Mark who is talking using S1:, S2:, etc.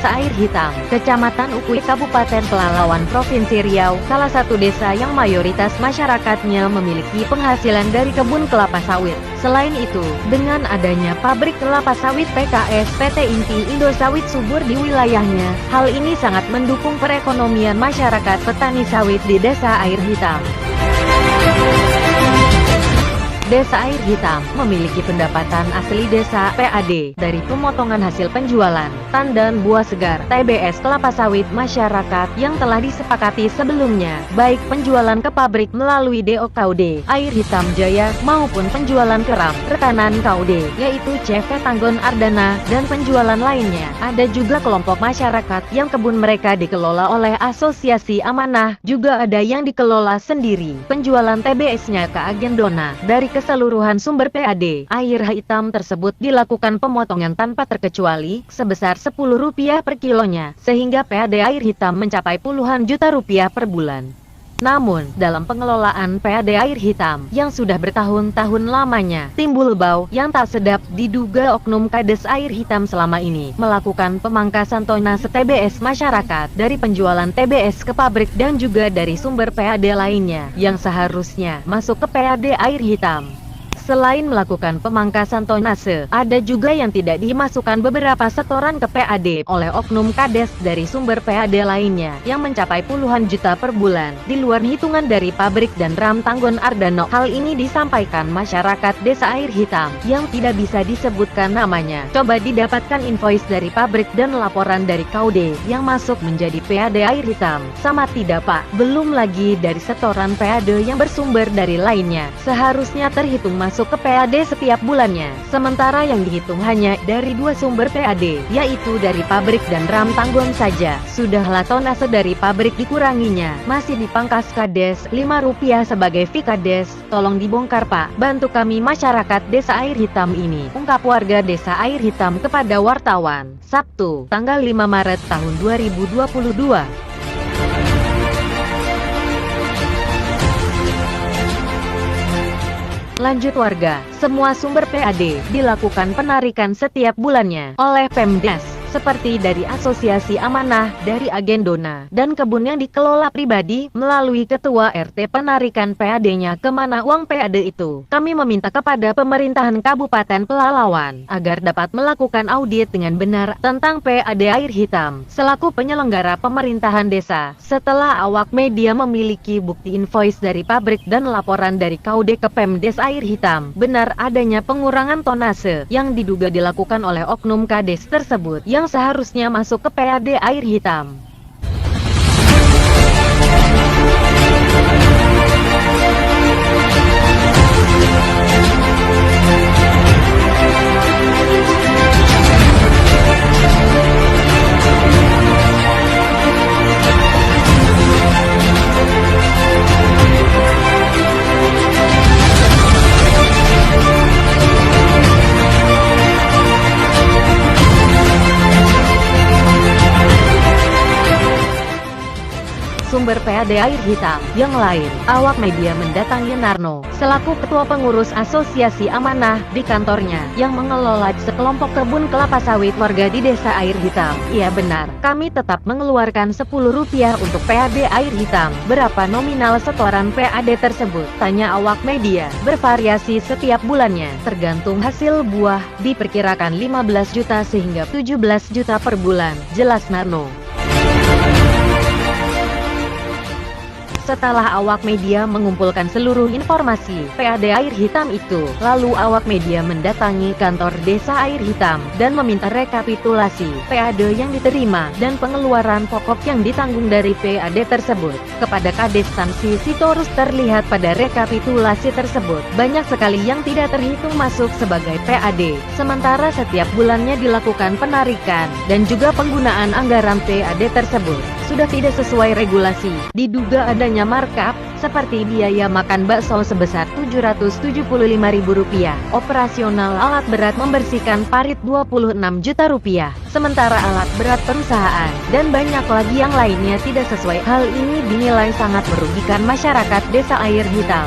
S1: Desa Air Hitam, Kecamatan Ukui, Kabupaten Pelalawan, Provinsi Riau, salah satu desa yang mayoritas masyarakatnya memiliki penghasilan dari kebun kelapa sawit. Selain itu, dengan adanya pabrik kelapa sawit PKS PT Inti Indosawit subur di wilayahnya, hal ini sangat mendukung perekonomian masyarakat petani sawit di Desa Air Hitam. Desa Air Hitam memiliki pendapatan asli desa (PAD) dari pemotongan hasil penjualan tandan buah segar TBS kelapa sawit masyarakat yang telah disepakati sebelumnya, baik penjualan ke pabrik melalui DO KUD Air Hitam Jaya maupun penjualan ke rekanan KUD yaitu CV Tanggon Ardana dan penjualan lainnya. Ada juga kelompok masyarakat yang kebun mereka dikelola oleh Asosiasi Amanah, juga ada yang dikelola sendiri. Penjualan TBS-nya ke agen dona dari keseluruhan sumber PAD Air Hitam tersebut dilakukan pemotongan tanpa terkecuali sebesar Rp10 per kilonya, sehingga PAD Air Hitam mencapai puluhan juta rupiah per bulan. Namun, dalam pengelolaan PAD Air Hitam yang sudah bertahun-tahun lamanya, timbul bau yang tak sedap. Diduga oknum Kades Air Hitam selama ini melakukan pemangkasan tonase TBS masyarakat dari penjualan TBS ke pabrik dan juga dari sumber PAD lainnya yang seharusnya masuk ke PAD Air Hitam. Selain melakukan pemangkasan tonase, ada juga yang tidak dimasukkan beberapa setoran ke PAD oleh oknum Kades dari sumber PAD lainnya yang mencapai puluhan juta per bulan, di luar hitungan dari pabrik dan Tanggon Ardana. Hal ini disampaikan masyarakat Desa Air Hitam yang tidak bisa disebutkan namanya. Coba didapatkan invoice dari pabrik dan laporan dari KUD yang masuk menjadi PAD Air Hitam. Sama tidak Pak? Belum lagi dari setoran PAD yang bersumber dari lainnya. Seharusnya terhitung masuk ke PAD setiap bulannya, sementara yang dihitung hanya dari dua sumber PAD, yaitu dari pabrik dan Tanggon saja. Sudahlah tonase dari pabrik dikuranginya, masih dipangkas Kades Rp5 sebagai fee Kades. Tolong dibongkar Pak, bantu kami masyarakat Desa Air Hitam ini, ungkap warga Desa Air Hitam kepada wartawan, Sabtu, tanggal 5 Maret tahun 2022. Lanjut warga, semua sumber PAD dilakukan penarikan setiap bulannya oleh Pemdes, seperti dari Asosiasi Amanah, dari agen dona, dan kebun yang dikelola pribadi melalui ketua RT. Penarikan PAD-nya kemana uang PAD itu? Kami meminta kepada pemerintahan Kabupaten Pelalawan agar dapat melakukan audit dengan benar tentang PAD Air Hitam selaku penyelenggara pemerintahan desa. Setelah awak media memiliki bukti invoice dari pabrik dan laporan dari KUD ke Pemdes Air Hitam, benar adanya pengurangan tonase yang diduga dilakukan oleh oknum Kades tersebut yang seharusnya masuk ke PAD Air Hitam. Sumber PAD Air Hitam yang lain, awak media mendatangi Narno selaku ketua pengurus Asosiasi Amanah di kantornya yang mengelola sekelompok kebun kelapa sawit warga di Desa Air Hitam. Iya benar, kami tetap mengeluarkan Rp10 untuk PAD Air Hitam. Berapa nominal setoran PAD tersebut? Tanya awak media. Bervariasi setiap bulannya, tergantung hasil buah, diperkirakan 15 juta hingga 17 juta per bulan, jelas Narno. Setelah awak media mengumpulkan seluruh informasi PAD Air Hitam itu, lalu awak media mendatangi kantor Desa Air Hitam dan meminta rekapitulasi PAD yang diterima dan pengeluaran pokok yang ditanggung dari PAD tersebut. Kepada Kades Tansi Sitorus terlihat pada rekapitulasi tersebut, banyak sekali yang tidak terhitung masuk sebagai PAD, sementara setiap bulannya dilakukan penarikan dan juga penggunaan anggaran PAD tersebut sudah tidak sesuai regulasi. Diduga adanya markup, seperti biaya makan bakso sebesar Rp775.000, operasional alat berat membersihkan parit Rp26 juta, sementara alat berat perusahaan, dan banyak lagi yang lainnya tidak sesuai. Hal ini dinilai sangat merugikan masyarakat Desa Air Hitam.